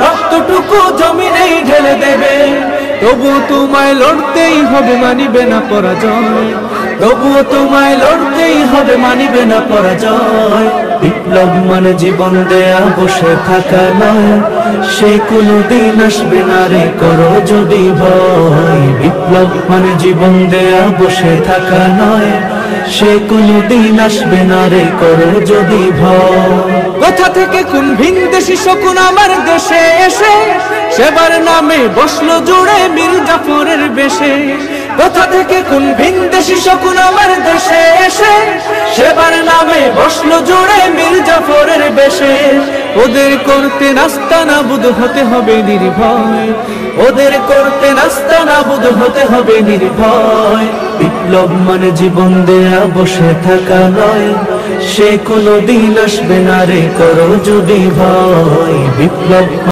রক্তটুকু জমিনেই ঢেলে দেবে। তবুও তোমায় লড়তেই হবে, মানিবে না পরাজয়। তবুও তোমায় লড়তেই হবে, মানিবে না পরাজয়। বিপ্লব মানে জীবন দেয়া, বসে থাকা নয়, সে কোনদিন আসবে না রে, করো যদি ভয়। বিপ্লব মানে জীবন দেয়া, বসে থাকা নয়, সে কোনদিন আসবে না রে, করো যদি ভয়। কোথা থেকে কোন ভিনদেশী শকুন আমার দেশে এসে সেবার নামে বসলো জুড়ে মীর জাফরের বেশে। কোথা থেকে কোন ভিনদেশী শকুন আমার দেশে এসে সেবার নামে বসলো জুড়ে মীর জাফরের বেশে। ওদের করতে নাস্তানাবুদ হতে হবে নির্ভয়, ওদের করতে নাস্তানাবুদ হতে হবে নির্ভয়। বিপ্লব মানে জীবন দেয়া, বসে থাকা নয়, সে কোনদিন আসবে না রে, করো যদি ভয়। বিপ্লব